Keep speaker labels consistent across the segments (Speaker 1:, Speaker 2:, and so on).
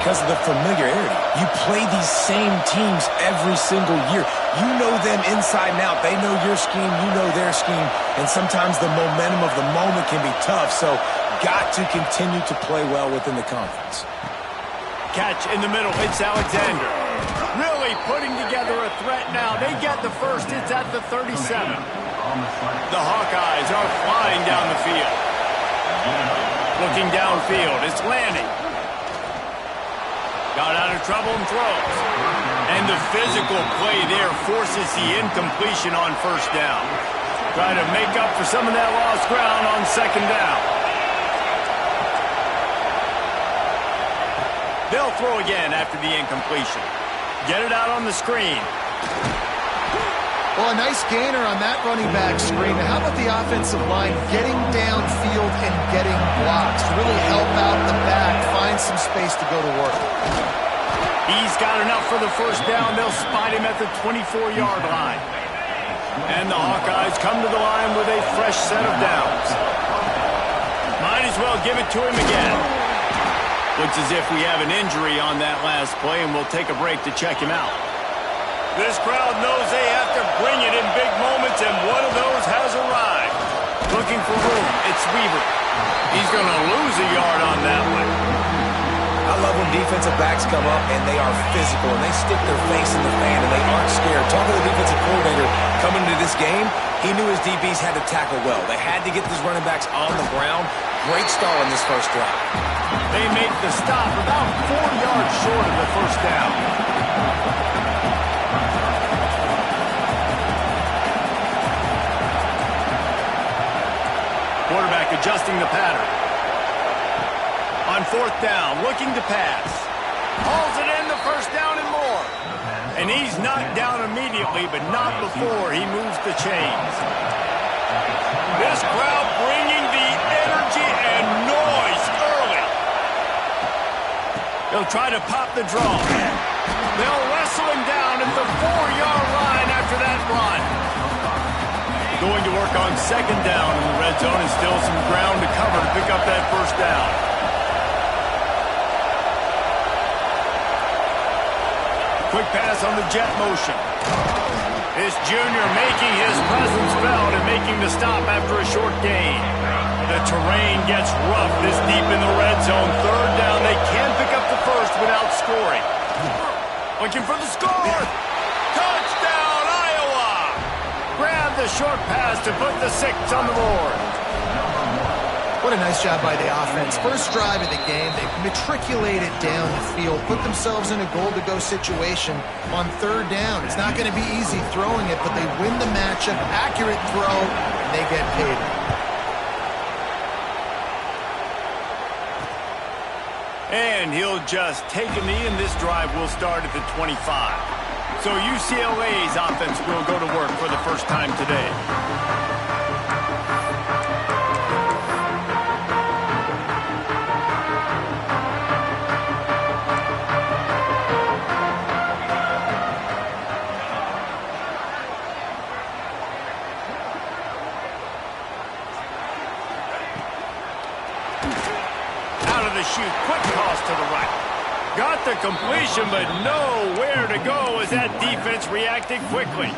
Speaker 1: Because of the familiarity. You play these same teams every single year. You know them inside and out. They know your scheme, you know their scheme, and sometimes the momentum of the moment can be tough, so got to continue to play well within the conference.
Speaker 2: Catch in the middle. It's Alexander. Really putting together a threat now. They get the first. It's at the 37. The Hawkeyes are flying down the field. Looking downfield. It's Lanning. Got out of trouble and throws. And the physical play there forces the incompletion on first down. Try to make up for some of that lost ground on second down. They'll throw again after the incompletion. Get it out on the screen.
Speaker 3: Well, a nice gainer on that running back screen. Now, how about the offensive line getting downfield and getting blocks to really help out the back, find some space to go to work?
Speaker 2: He's got enough for the first down. They'll spot him at the 24-yard line. And the Hawkeyes come to the line with a fresh set of downs. Might as well give it to him again. Looks as if we have an injury on that last play, and we'll take a break to check him out. This crowd knows they have to bring it in big moments, and one of those has arrived. Looking for room. It's Weaver. He's going to lose a yard on that one.
Speaker 1: I love when defensive backs come up and they are physical and they stick their face in the fan and they aren't scared. Talking to the defensive coordinator coming into this game, he knew his DBs had to tackle well. They had to get these running backs on the ground. Great start on this first drive.
Speaker 2: They make the stop about 4 yards short of the first down. Quarterback adjusting the pattern. On fourth down, looking to pass. Hauls it in, the first down and more. And he's knocked down immediately, but not before he moves the chains. This crowd bringing the energy and noise early. They'll try to pop the draw. They'll wrestle him down at the 4-yard line after that run. Going to work on second down in the red zone, and still some ground to cover to pick up that first down. Quick pass on the jet motion. This junior making his presence felt and making the stop after a short gain. The terrain gets rough this deep in the red zone. Third down, they can pick up the first without scoring. Looking for the score. Touchdown, Iowa! Grab the short pass to put the 6 on the board.
Speaker 3: What a nice job by the offense. First drive of the game, they matriculated down the field, put themselves in a goal-to-go situation on third down. It's not going to be easy throwing it, but they win the matchup, accurate throw, and they get paid.
Speaker 2: And he'll just take a knee, and this drive will start at the 25. So UCLA's offense will go to work for the first time today. Shoot, quick toss to the right. Got the completion, but nowhere to go as that defense reacted quickly.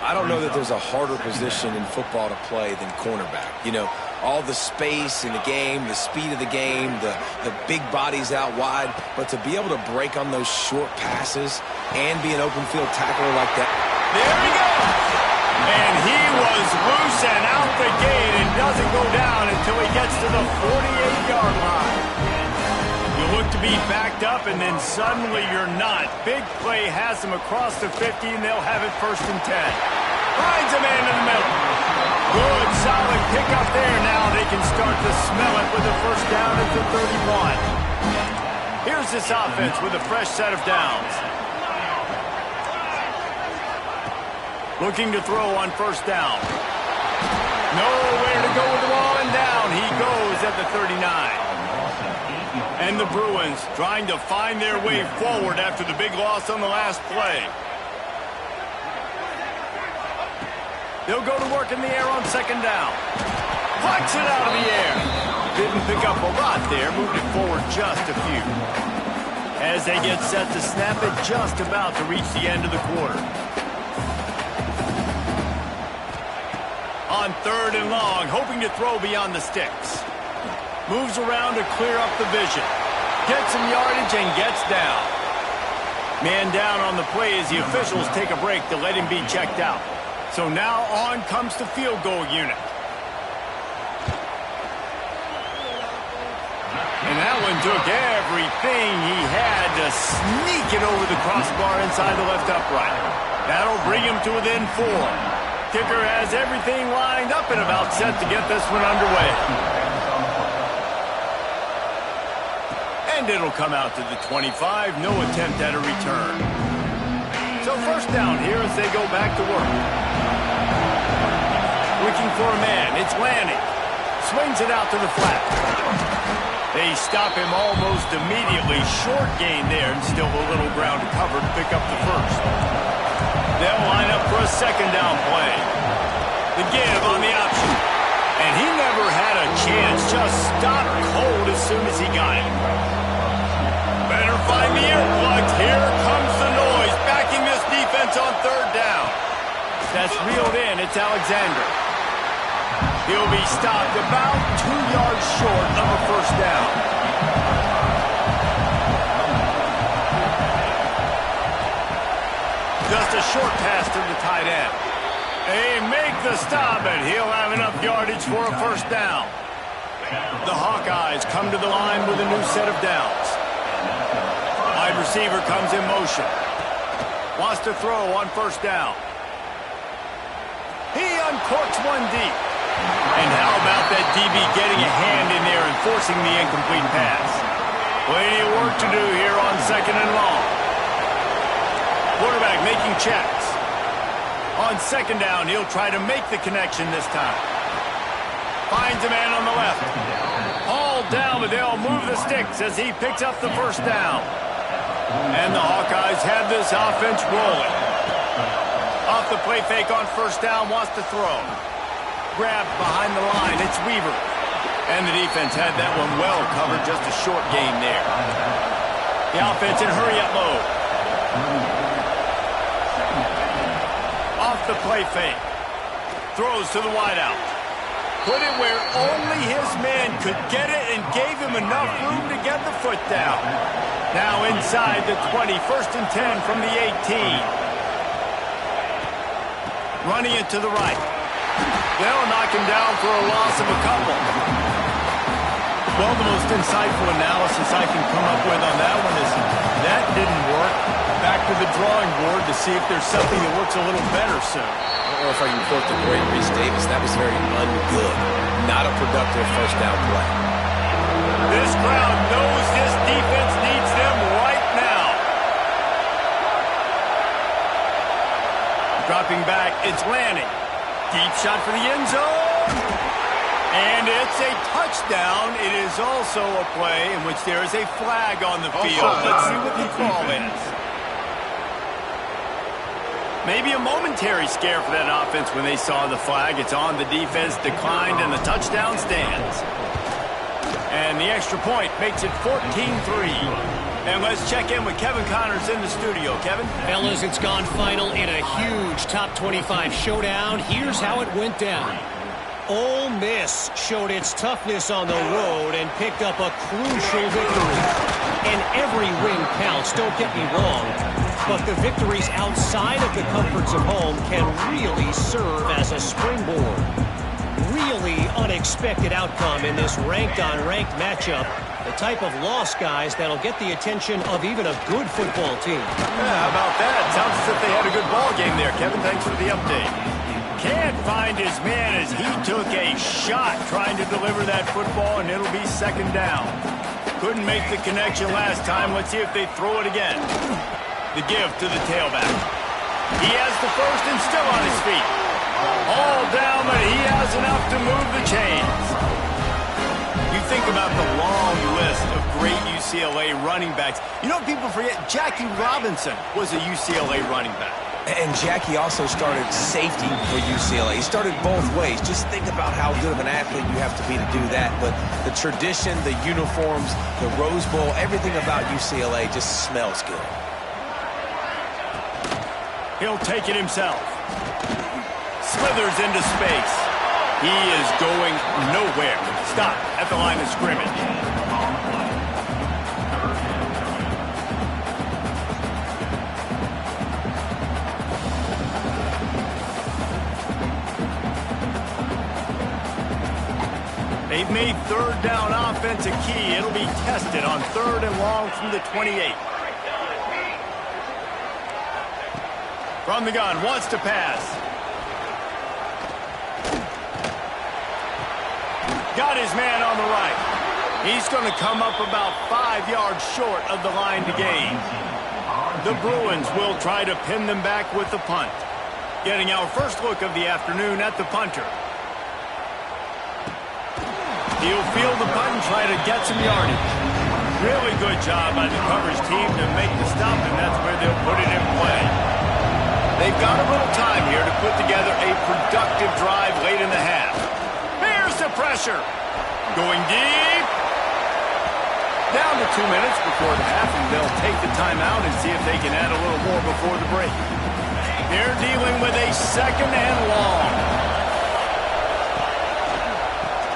Speaker 1: I don't know that there's a harder position in football to play than cornerback. You know, all the space in the game, the speed of the game, the big bodies out wide, but to be able to break on those short passes and be an open field tackler like that.
Speaker 2: There he goes! And he was loose and out the gate and doesn't go down until he gets to the 48-yard line. You look to be backed up, and then suddenly you're not. Big play has him across the 50, and they'll have it 1st and 10. Finds a man in the middle. Good, solid pickup there. Now they can start to smell it with a first down at the 31. Here's this offense with a fresh set of downs. Looking to throw on first down. Nowhere to go with the ball, and down he goes at the 39. And the Bruins trying to find their way forward after the big loss on the last play. They'll go to work in the air on second down. Flex it out of the air. Didn't pick up a lot there, moved it forward just a few. as they get set to snap it just about to reach the end of the quarter. On 3rd and long, hoping to throw beyond the sticks. Moves around to clear up the vision. Gets some yardage and gets down. Man down on the play as the officials take a break to let him be checked out. So now on comes the field goal unit. And that one took everything he had to sneak it over the crossbar inside the left upright. That'll bring him to within 4. Kicker has everything lined up and about set to get this one underway. And it'll come out to the 25. No attempt at a return. So first down here as they go back to work. Looking for a man. It's Lanning. Swings it out to the flat. They stop him almost immediately. Short gain there and still a little ground to cover to pick up the first. They'll line up for a second down play. The give on the option. And he never had a chance. Just stopped cold as soon as he got it. Better find the earplugs. Here comes the noise. Backing this defense on 3rd down. That's reeled in. It's Alexander. He'll be stopped about 2 yards short of a first down. Just a short pass to the tight end. They make the stop, and he'll have enough yardage for a first down. The Hawkeyes come to the line with a new set of downs. Wide receiver comes in motion. Wants to throw on first down. He uncorks one deep. And how about that DB getting a hand in there and forcing the incomplete pass? Plenty of work to do here on 2nd and long. Quarterback making checks. On 2nd down, he'll try to make the connection this time. Finds a man on the left. Hauled down, but they'll move the sticks as he picks up the first down. And the Hawkeyes have this offense rolling. Off the play fake on first down, wants to throw. Grabbed behind the line, it's Weaver. And the defense had that one well covered, just a short gain there. The offense in hurry-up mode. Off the play fake. Throws to the wideout. Put it where only his man could get it and gave him enough room to get the foot down. Now inside the 20, 1st and 10 from the 18. Running it to the right. They'll knock him down for a loss of a couple. Well, the most insightful analysis I can come up with on that one is that didn't work. Back to the drawing board to see if there's something that works a little better soon.
Speaker 1: Or if I can quote the great Reese Davis, that was very ungood. Not a productive first down play.
Speaker 2: This crowd knows this defense needs them right now. Dropping back, it's Lanning. Deep shot for the end zone. And it's a touchdown. It is also a play in which there is a flag on the field. Let's see what the call is. Maybe a momentary scare for that offense when they saw the flag. It's on, the defense declined, and the touchdown stands. And the extra point makes it 14-3. And let's check in with Kevin Connors in the studio. Kevin?
Speaker 4: Fellas, it's gone final in a huge top 25 showdown. Here's how it went down. Ole Miss showed its toughness on the road and picked up a crucial victory. And every win counts, don't get me wrong. But the victories outside of the comforts of home can really serve as a springboard. Really unexpected outcome in this ranked-on-ranked matchup. The type of loss, guys, that'll get the attention of even a good football team.
Speaker 2: Yeah, how about that? Sounds as if they had a good ball game there. Kevin, thanks for the update. Can't find his man as he took a shot trying to deliver that football, and it'll be 2nd down. Couldn't make the connection last time. Let's see if they throw it again. The give to the tailback. He has the first and still on his feet. All down, but he has enough to move the chains. You think about the long list of great UCLA running backs. You know what people forget? Jackie Robinson was a UCLA running back.
Speaker 1: And Jackie also started safety for UCLA. He started both ways. Just think about how good of an athlete you have to be to do that. But the tradition, the uniforms, the Rose Bowl, everything about UCLA just smells good.
Speaker 2: He'll take it himself. Slithers into space. He is going nowhere. Stop at the line of scrimmage. They've made third down offense a key. It'll be tested on 3rd and long from the 28. From the gun, wants to pass. Got his man on the right. He's going to come up about 5 yards short of the line to gain. The Bruins will try to pin them back with the punt. Getting our first look of the afternoon at the punter. He'll field the punt and try to get some yardage. Really good job by the coverage team to make the stop, and that's where they'll put it in play. They've got a little time here to put together a productive drive late in the half. Here's the pressure. Going deep. Down to 2 minutes before the half, and they'll take the timeout and see if they can add a little more before the break. They're dealing with a 2nd and long.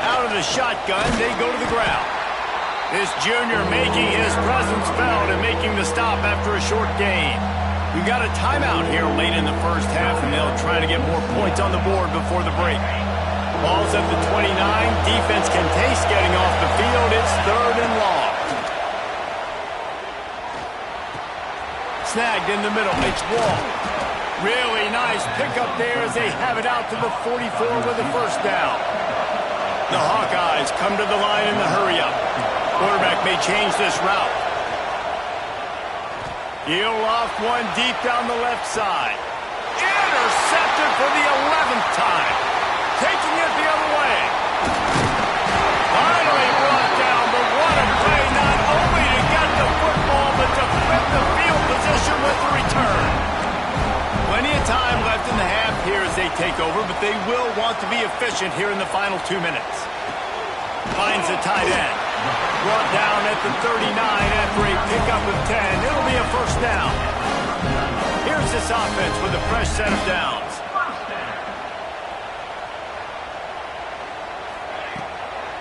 Speaker 2: Out of the shotgun, they go to the ground. This junior making his presence felt and making the stop after a short gain. We've got a timeout here late in the first half, and they'll try to get more points on the board before the break. Ball's at the 29. Defense can taste getting off the field. It's 3rd and long. Snagged in the middle. It's Wall. Really nice pickup there as they have it out to the 44 with a first down. The Hawkeyes come to the line in the hurry-up. Quarterback may change this route. He'll loft one deep down the left side. Intercepted for the 11th time. Taking it the other way. Finally brought down, but what a play, not only to get the football, but to flip the field position with the return. Plenty of time left in the half here as they take over, but they will want to be efficient here in the final 2 minutes. Finds the tight end. Brought down at the 39 after a pickup of 10. It'll be a first down. Here's this offense with a fresh set of downs.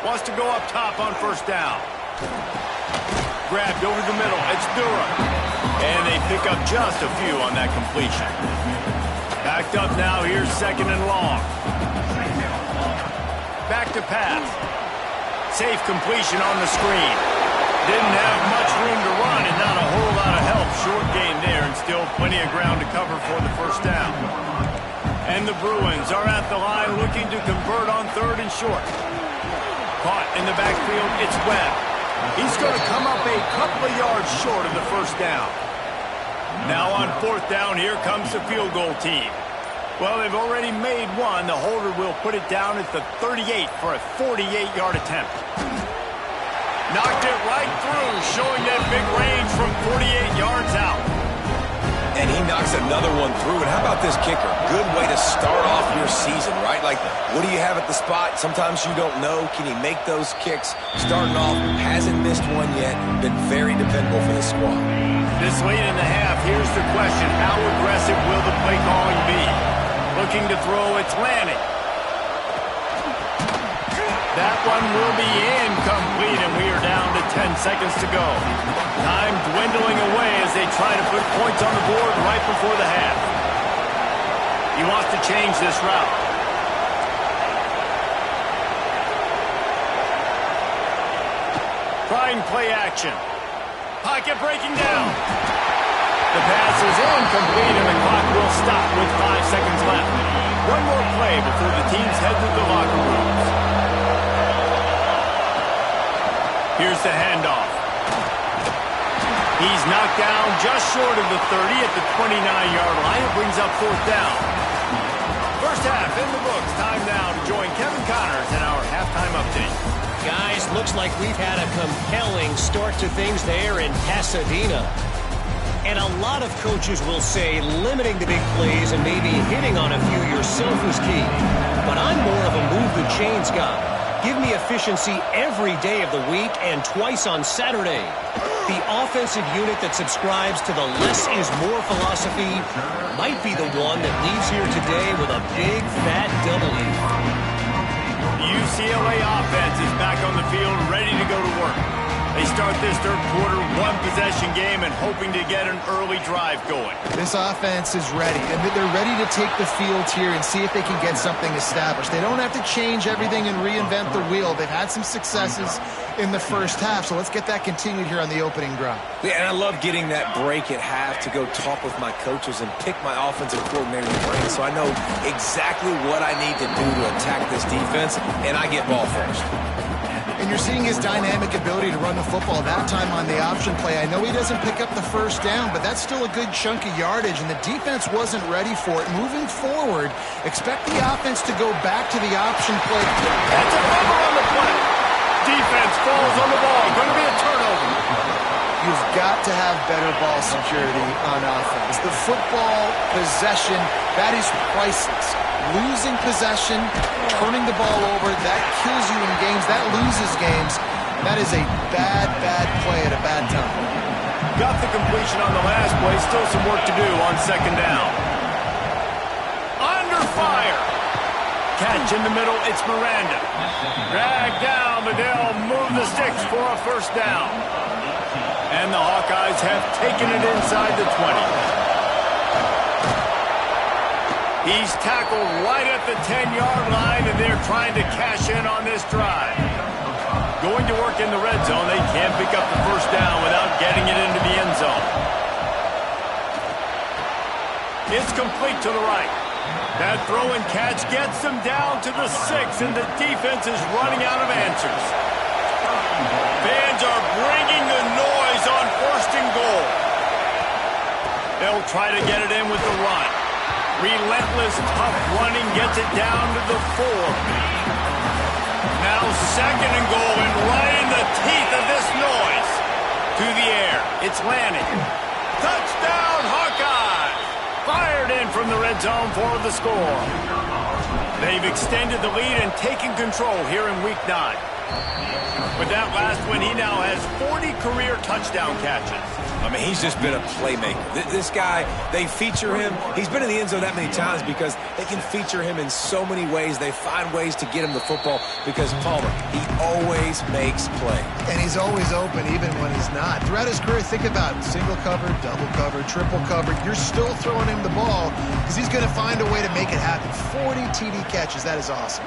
Speaker 2: Wants to go up top on first down. Grabbed over the middle. It's Durham. And they pick up just a few on that completion. Backed up now. Here's 2nd and long. Back to pass. Safe completion on the screen. Didn't have much room to run and not a whole lot of help. Short gain there and still plenty of ground to cover for the first down. And the Bruins are at the line looking to convert on 3rd and short. Caught in the backfield. It's Webb. He's going to come up a couple of yards short of the first down. Now on 4th down, here comes the field goal team. Well, they've already made one. The holder will put it down at the 38 for a 48-yard attempt. Knocked it right through, showing that big range from 48 yards out.
Speaker 1: And he knocks another one through. And how about this kicker? Good way to start off your season, right? Like, what do you have at the spot? Sometimes you don't know. Can he make those kicks? Starting off, hasn't missed one yet. Been very dependable for this squad.
Speaker 2: This late in the half, here's the question. How aggressive will the play calling be? Looking to throw, it's Lanning. That one will be incomplete, and we are down to 10 seconds to go. Time dwindling away as they try to put points on the board right before the half. He wants to change this route. Trying play action. Pocket breaking down. The pass is incomplete, and the clock will stop with 5 seconds left. One more play before the teams head to the locker rooms. Here's the handoff. He's knocked down just short of the 30 at the 29-yard line. It brings up 4th down. First half in the books. Time now to join Kevin Connors in our halftime update.
Speaker 4: Guys, looks like we've had a compelling start to things there in Pasadena. And a lot of coaches will say limiting the big plays and maybe hitting on a few yourself is key. But I'm more of a move the chains guy. Give me efficiency every day of the week and twice on Saturday. The offensive unit that subscribes to the less is more philosophy might be the one that leaves here today with a big, fat W.
Speaker 2: The UCLA offense is back on the field, ready to go to work. They start this third quarter one-possession game and hoping to get an early drive going.
Speaker 3: This offense is ready, and they're ready to take the field here and see if they can get something established. They don't have to change everything and reinvent the wheel. They've had some successes in the first half, so let's get that continued here on the opening drive.
Speaker 1: Yeah, and I love getting that break at half to go talk with my coaches and pick my offensive coordinator's brain so I know exactly what I need to do to attack this defense, and I get ball first.
Speaker 3: And you're seeing his dynamic ability to run the football that time on the option play. I know he doesn't pick up the first down, but that's still a good chunk of yardage, and the defense wasn't ready for it. Moving forward, expect the offense to go back to the option play.
Speaker 2: That's a fumble on the play. Defense falls on the ball. Going to be a turnover.
Speaker 3: You've got to have better ball security on offense. The football possession, that is priceless. Losing possession, turning the ball over, that kills you in games, that loses games. That is a bad, bad play at a bad time.
Speaker 2: Got the completion on the last play. Still some work to do on second down. Under fire. Catch in the middle. It's Miranda. Drag down, but they'll move the sticks for a first down. And the Hawkeyes have taken it inside the 20. He's tackled right at the 10-yard line, and they're trying to cash in on this drive. Going to work in the red zone. They can't pick up the first down without getting it into the end zone. It's complete to the right. That throw and catch gets them down to the 6, and the defense is running out of answers. Fans are bringing the noise on first and goal. They'll try to get it in with the run. Relentless, tough running gets it down to the 4. Now second and goal, and right in the teeth of this noise. To the air. It's Lanning. Touchdown, Hawkeye! Fired in from the red zone for the score. They've extended the lead and taken control here in Week 9. With that last one, he now has 40 career touchdown catches.
Speaker 1: I mean, he's just been a playmaker. This guy, they feature him. He's been in the end zone that many times because they can feature him in so many ways. They find ways to get him the football because, Palmer, he always makes plays.
Speaker 3: And he's always open even when he's not. Throughout his career, think about it. Single covered, double covered, triple covered. You're still throwing him the ball because he's going to find a way to make it happen. 40 TD catches. That is awesome.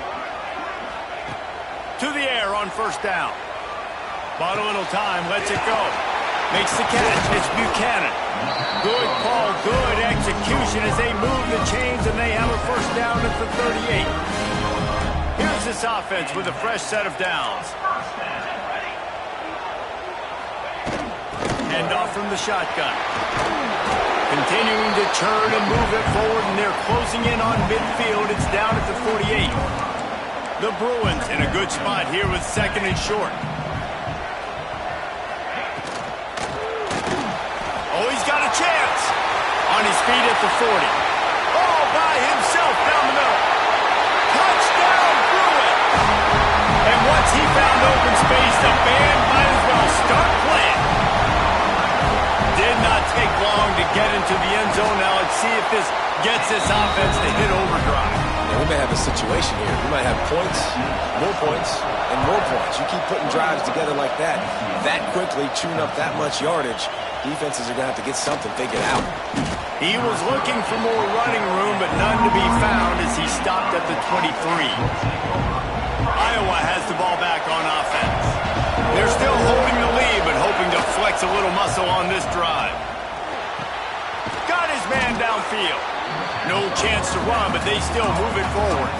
Speaker 2: To the air on first down. Bought a little time, lets it go. Makes the catch. It's Buchanan. Good call, good execution as they move the chains, and they have a first down at the 38. Here's this offense with a fresh set of downs. Hand off from the shotgun. Continuing to churn and move it forward, and they're closing in on midfield. It's down at the 48. The Bruins in a good spot here with second and short. Oh, he's got a chance. On his feet at the 40. All by himself down the middle. Touchdown, Bruins. And once he found open space, the band might as well start playing. Did not take long to get into the end zone. Now let's see if this gets this offense to hit overdrive.
Speaker 1: Yeah, we may have a situation here. We might have points, and more points. You keep putting drives together like that quickly, chewing up that much yardage, defenses are going to have to get something figured out.
Speaker 2: He was looking for more running room, but none to be found as he stopped at the 23. Iowa has the ball back on offense. They're still holding the lead, but hoping to flex a little muscle on this drive. Got his man downfield. No chance to run, but they still move it forward.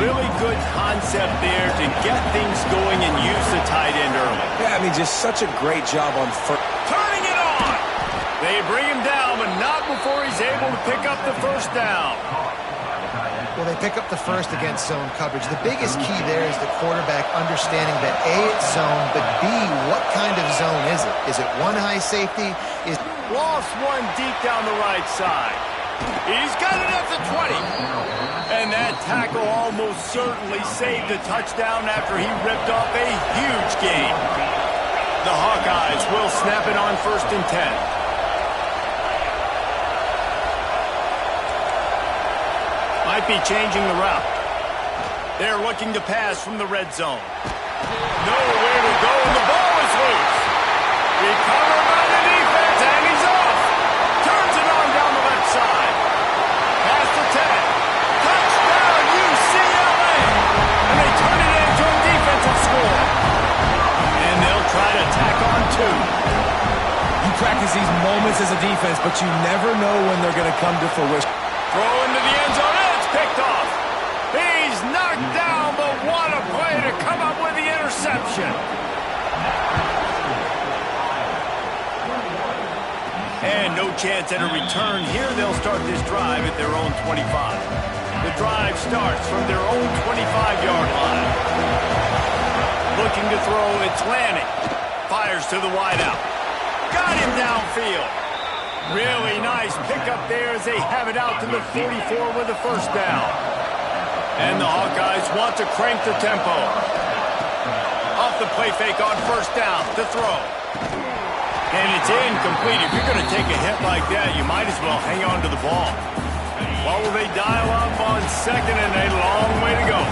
Speaker 2: Really good concept there to get things going and use the tight end early.
Speaker 1: Yeah, I mean, just such a great job on first.
Speaker 2: Turning it on! They bring him down, but not before he's able to pick up the first down.
Speaker 3: Well, they pick up the first against zone coverage. The biggest key there is the quarterback understanding that A, it's zone, but B, what kind of zone is it? Is it one high safety?
Speaker 2: Lost one deep down the right side. He's got it at the 20. And that tackle almost certainly saved the touchdown after he ripped off a huge gain. The Hawkeyes will snap it on 1st and 10. Might be changing the route. They're looking to pass from the red zone. Nowhere to go, and the ball is loose. Recovered by the defense, and he's off. Turns it on down the left side. Pass to 10. Touchdown, UCLA. And they turn it into a defensive score. And they'll try to tack on 2.
Speaker 1: You practice these moments as a defense, but you never know when they're going to come to fruition.
Speaker 2: Throw into the end zone. Picked off. He's knocked down, but what a play to come up with the interception. And no chance at a return here. They'll start this drive at their own 25. The drive starts from their own 25-yard line. Looking to throw, it's Lanning. Fires to the wideout. Got him downfield. Really nice pickup there as they have it out to the 44 with a first down. And the Hawkeyes want to crank the tempo. Off the play fake on first down to throw. And it's incomplete. If you're going to take a hit like that, you might as well hang on to the ball. What will they dial up on second, and a long way to go.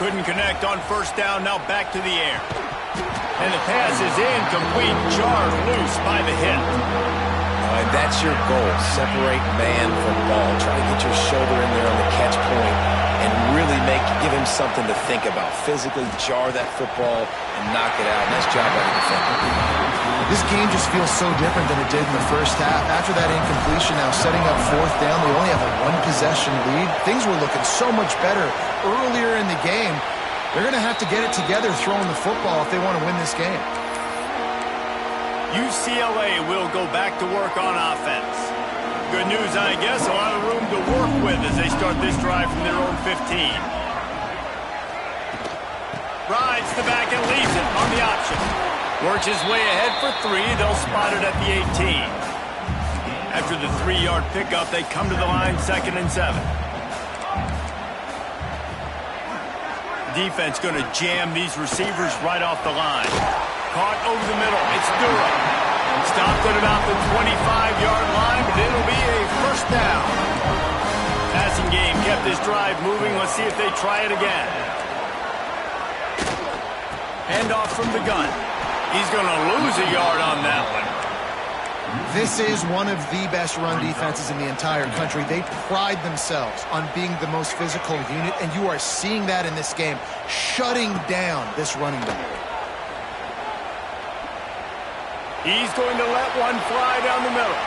Speaker 2: Couldn't connect on first down, now back to the air. And the pass is incomplete, jarred loose by the hit.
Speaker 1: And that's your goal, separate man from ball. Try to get your shoulder in there on the catch point and really give him something to think about. Physically jar that football and knock it out. Nice job by the defender.
Speaker 3: This game just feels so different than it did in the first half. After that incompletion, now setting up fourth down, they only have a one-possession lead. Things were looking so much better earlier in the game. They're going to have to get it together throwing the football if they want to win this game.
Speaker 2: UCLA will go back to work on offense. Good news, I guess, a lot of room to work with as they start this drive from their own 15. Rides the back and leaves it on the option. Works his way ahead for 3. They'll spot it at the 18. After the 3-yard pickup, they come to the line 2nd and 7. Defense going to jam these receivers right off the line. Caught over the middle. It's Durham. Stopped at about the 25-yard line, but it'll be a first down. Passing game kept this drive moving. Let's see if they try it again. Handoff from the gun. He's going to lose a yard on that one.
Speaker 3: This is one of the best run defenses in the entire country. They pride themselves on being the most physical unit, and you are seeing that in this game, shutting down this running back.
Speaker 2: He's going to let one fly down the middle.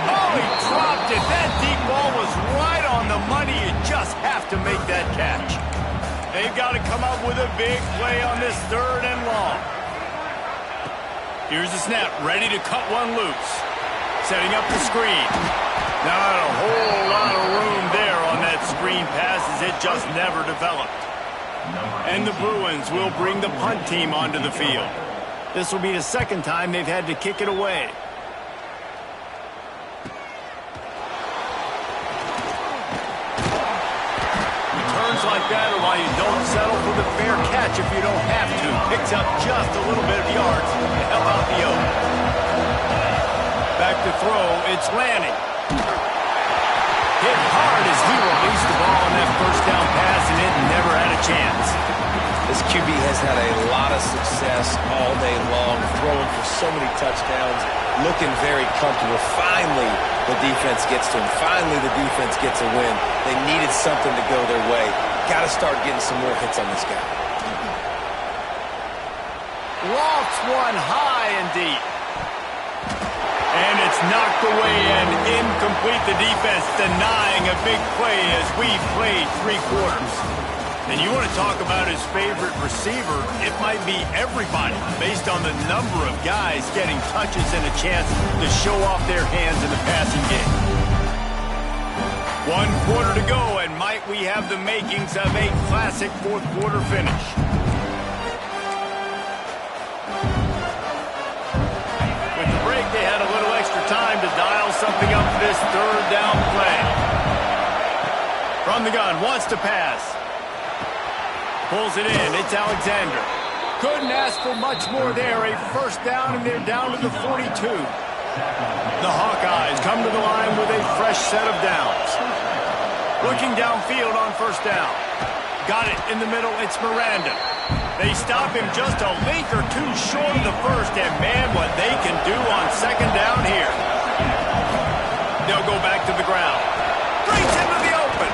Speaker 2: Oh, he dropped it. That deep ball was right on the money. You just have to make that catch. They've got to come up with a big play on this 3rd and long. Here's the snap, ready to cut one loose. Setting up the screen. Not a whole lot of room there on that screen pass as it just never developed. And the Bruins will bring the punt team onto the field. This will be the 2nd time they've had to kick it away. Returns like that are why you don't settle for the fair catch if you don't have to. Picks up just a little bit of yards to help out the Oak. Back to throw, it's Lanning. Hit hard as he released the ball on that first down pass, and it never had a chance.
Speaker 1: This QB has had a lot of success all day long, throwing for so many touchdowns, looking very comfortable. Finally, the defense gets to him. Finally, the defense gets a win. They needed something to go their way. Got to start getting some more hits on this guy.
Speaker 2: Lofts one high and deep. And it's knocked away and incomplete. The defense denying a big play as we've played 3 quarters. And you want to talk about his favorite receiver, it might be everybody based on the number of guys getting touches and a chance to show off their hands in the passing game. 1 quarter to go, and might we have the makings of a classic fourth quarter finish. With the break, they had a little extra time to dial something up for this third down play. From the gun, wants to pass. Pulls it in, it's Alexander. Couldn't ask for much more there. A first down, and they're down to the 42. The Hawkeyes come to the line with a fresh set of downs. Looking downfield on first down. Got it in the middle, it's Miranda. They stop him just a link or two short of the first, and man, what they can do on second down here. They'll go back to the ground. Brings into the open.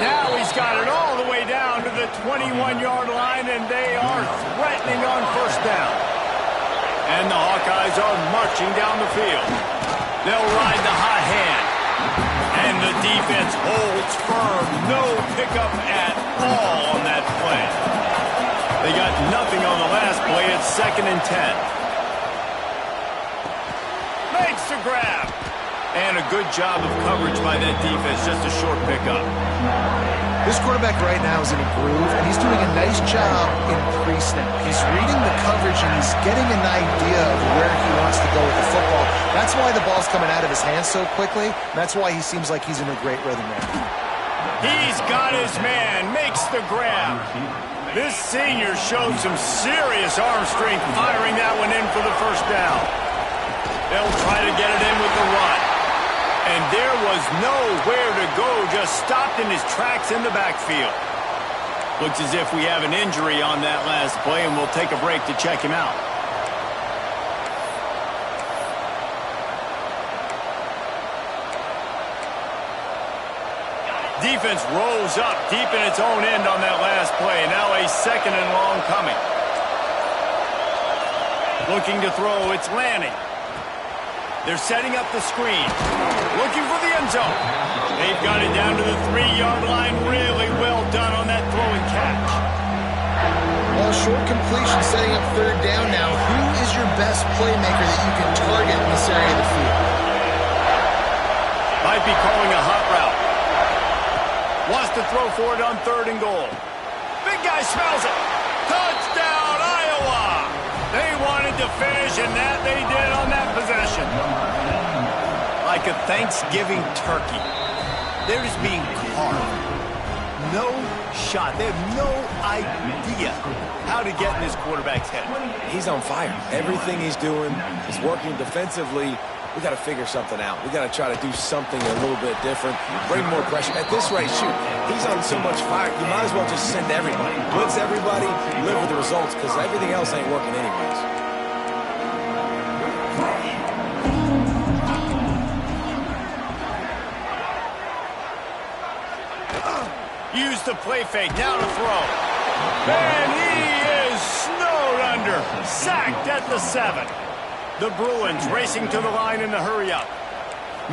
Speaker 2: Now he's got it all the way down to the 21-yard line, and they are threatening on first down. And the Hawkeyes are marching down the field. They'll ride the hot hand. And the defense holds firm. No pickup at all on that play. They got nothing on the last play. It's 2nd and 10. Makes the grab. And a good job of coverage by that defense. Just a short pickup.
Speaker 3: This quarterback right now is in a groove, and he's doing a nice job in pre-snap. He's reading the coverage, and he's getting an idea of where he wants to go with the football. That's why the ball's coming out of his hands so quickly. That's why he seems like he's in a great rhythm there.
Speaker 2: He's got his man, makes the grab. This senior showed some serious arm strength firing that one in for the first down. They'll try to get it in with the run. And there was nowhere to go, just stopped in his tracks in the backfield. Looks as if we have an injury on that last play, and we'll take a break to check him out. Defense rolls up deep in its own end on that last play. Now a 2nd and long coming. Looking to throw, it's Lanning. They're setting up the screen. Looking for the end zone. They've got it down to the 3-yard line. Really well done on that throwing catch.
Speaker 3: Well, short completion setting up third down now. Who is your best playmaker that you can target in this area of the field?
Speaker 2: Might be calling a hot route. Wants to throw for it on 3rd and goal. Big guy smells it. Touchdown, Iowa! They wanted to finish, and that they did on that possession. Like a Thanksgiving turkey. They're just being carved. No shot. They have no idea how to get in this quarterback's head.
Speaker 1: He's on fire. Everything he's doing is working defensively. We got to figure something out. We got to try to do something a little bit different. Bring more pressure. At this rate, shoot, he's on so much fire, you might as well just send everybody. Blitz everybody, live with the results, because everything else ain't working anyways.
Speaker 2: Use the play fake, now to throw. And he is snowed under. Sacked at the 7. The Bruins racing to the line in the hurry-up.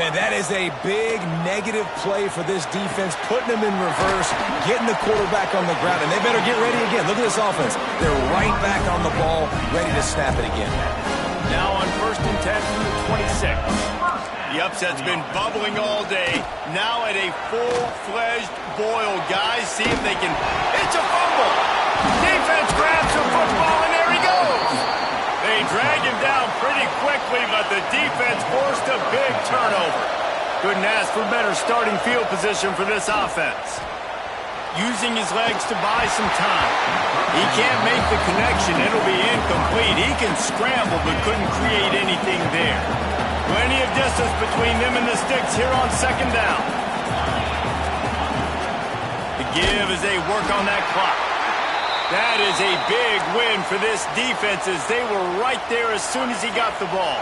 Speaker 1: Man, that is a big negative play for this defense, putting them in reverse, getting the quarterback on the ground, and they better get ready again. Look at this offense. They're right back on the ball, ready to snap it again.
Speaker 2: Now on 1st and 10 from the 26. The upset's been bubbling all day. Now at a full-fledged boil. Guys, see if they can... It's a fumble! Defense grabs the football, and there he goes! They drag him down pretty quickly, but the defense forced a big turnover. Couldn't ask for better starting field position for this offense. Using his legs to buy some time. He can't make the connection. It'll be incomplete. He can scramble, but couldn't create anything there. Plenty of distance between them and the sticks here on 2nd down. The give as they work on that clock. That is a big win for this defense as they were right there as soon as he got the ball.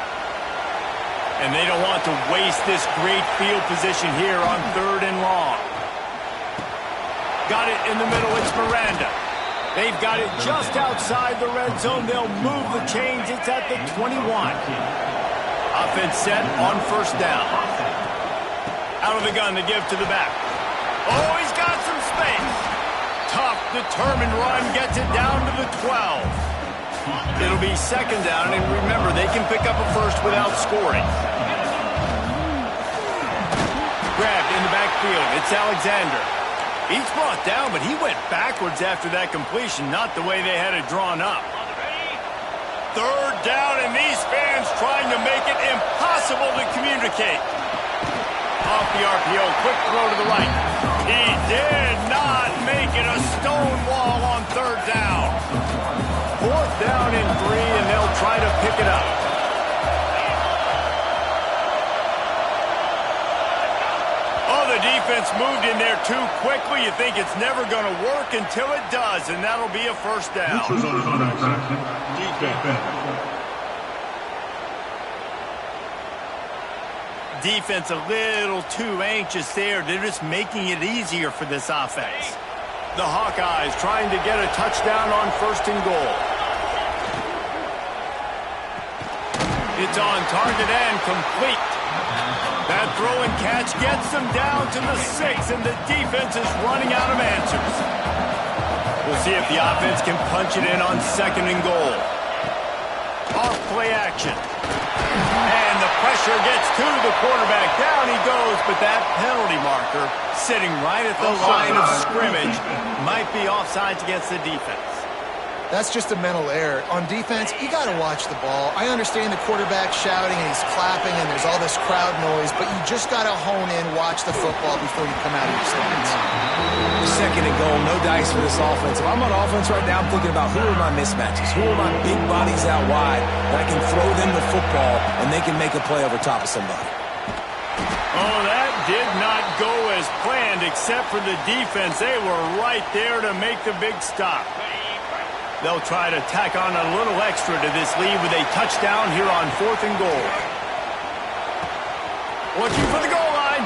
Speaker 2: And they don't want to waste this great field position here on 3rd and long. Got it in the middle, it's Miranda. They've got it just outside the red zone. They'll move the chains. It's at the 21. Offense set on 1st down. Out of the gun to give to the back. Oh, he's got some space. Tough, determined run, gets it down to the 12. It'll be 2nd down, and remember, they can pick up a first without scoring. Grabbed in the backfield. It's Alexander. He's brought down, but he went backwards after that completion, not the way they had it drawn up. Third down, and these fans trying to make it impossible to communicate. Off the RPO, quick throw to the right. He did not make it. A stone wall on third down. Fourth down and 3, and they'll try to pick it up. Oh, the defense moved in there too quickly. You think it's never going to work until it does, and that'll be a first down. Defense a little too anxious there. They're just making it easier for this offense. The Hawkeyes trying to get a touchdown on first and goal. It's on target and complete. That throw and catch gets them down to the 6, and the defense is running out of answers. We'll see if the offense can punch it in on second and goal. Off play action. And the pressure gets to the quarterback. Down he goes, but that penalty marker sitting right at the line of scrimmage might be offsides against the defense.
Speaker 3: That's just a mental error. On defense, you got to watch the ball. I understand the quarterback shouting and he's clapping and there's all this crowd noise, but you just got to hone in, watch the football before you come out of your stance.
Speaker 1: Second and goal, no dice for this offense. If I'm on offense right now, I'm thinking about who are my mismatches, who are my big bodies out wide, that I can throw them the football and they can make a play over top of somebody.
Speaker 2: Oh, that did not go as planned except for the defense. They were right there to make the big stop. They'll try to tack on a little extra to this lead with a touchdown here on fourth and goal. Looking for the goal line.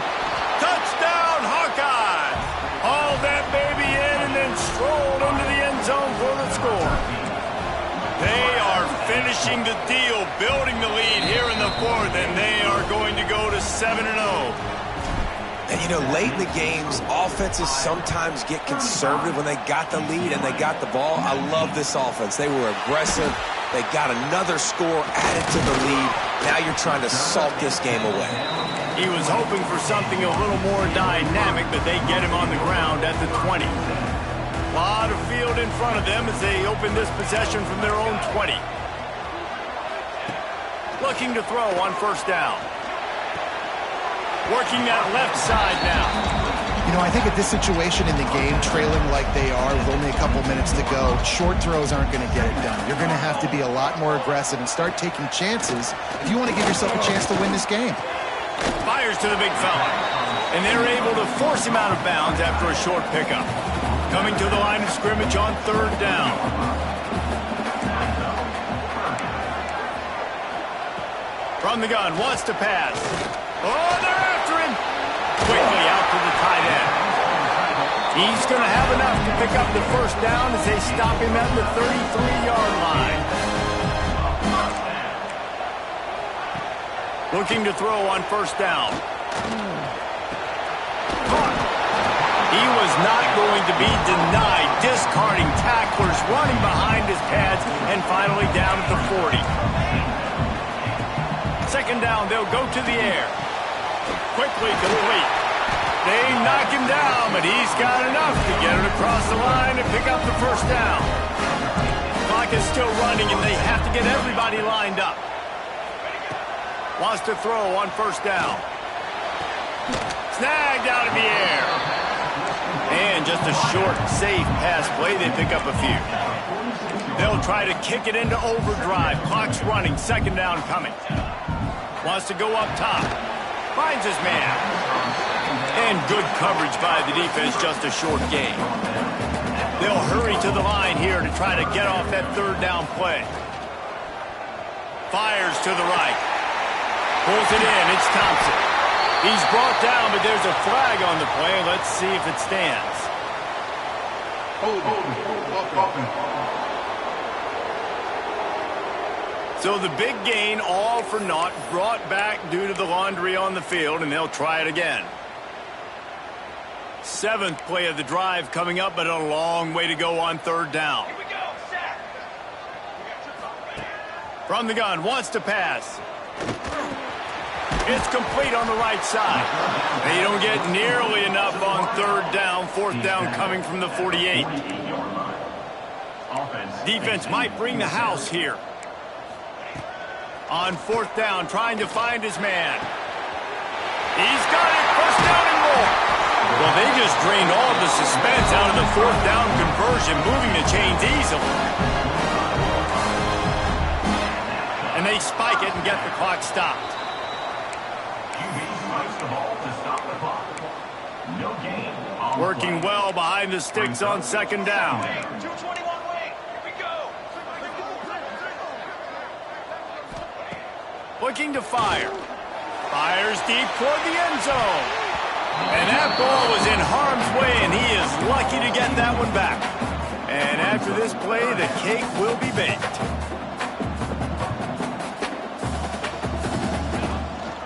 Speaker 2: Touchdown, Hawkeyes. Haul that baby in and then strolled into the end zone for the score. They are finishing the deal, building the lead here in the fourth, and they are going to go to 7-0.
Speaker 1: And, you know, late in the games, offenses sometimes get conservative when they got the lead and they got the ball. I love this offense. They were aggressive. They got another score added to the lead. Now you're trying to salt this game away.
Speaker 2: He was hoping for something a little more dynamic, but they get him on the ground at the 20. A lot of field in front of them as they open this possession from their own 20. Looking to throw on first down. Working that left side now.
Speaker 3: You know, I think at this situation in the game, trailing like they are with only a couple minutes to go, short throws aren't going to get it done. You're going to have to be a lot more aggressive and start taking chances if you want to give yourself a chance to win this game.
Speaker 2: Fires to the big fella. And they're able to force him out of bounds after a short pickup. Coming to the line of scrimmage on third down. From the gun, wants to pass. Oh, they're after him. Quickly out to the tight end. He's going to have enough to pick up the first down as they stop him at the 33-yard line. Looking to throw on first down. Caught. He was not going to be denied. Discarding tacklers, running behind his pads, and finally down at the 40. Second down, they'll go to the air. Quickly complete. They knock him down, but he's got enough to get it across the line and pick up the first down. Clock is still running, and they have to get everybody lined up. Wants to throw on first down. Snagged out of the air. And just a short, safe pass play. They pick up a few. They'll try to kick it into overdrive. Clock's running. Second down coming. Wants to go up top. Finds his man. And good coverage by the defense, just a short gain. They'll hurry to the line here to try to get off that third down play. Fires to the right. Pulls it in. It's Thompson. He's brought down, but there's a flag on the play. Let's see if it stands. So the big gain, all for naught, brought back due to the laundry on the field, and they'll try it again. Seventh play of the drive coming up, but a long way to go on third down. Here we go. From the gun, wants to pass. It's complete on the right side. They don't get nearly enough on third down. Fourth down coming from the 48. Defense might bring the house here. On fourth down, trying to find his man. He's got it. First down and more. Well, they just drained all of the suspense out of the fourth down conversion, moving the chains easily. And they spike it and get the clock stopped. Working well behind the sticks on second down. Looking to fire. Fires deep toward the end zone. And that ball was in harm's way, and he is lucky to get that one back. And after this play, the cake will be baked.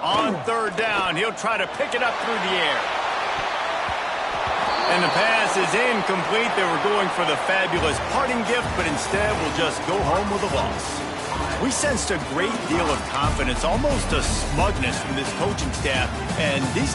Speaker 2: On third down, he'll try to pick it up through the air. And the pass is incomplete. They were going for the fabulous parting gift, but instead will just go home with a loss. We sensed a great deal of confidence, almost a smugness from this coaching staff, and these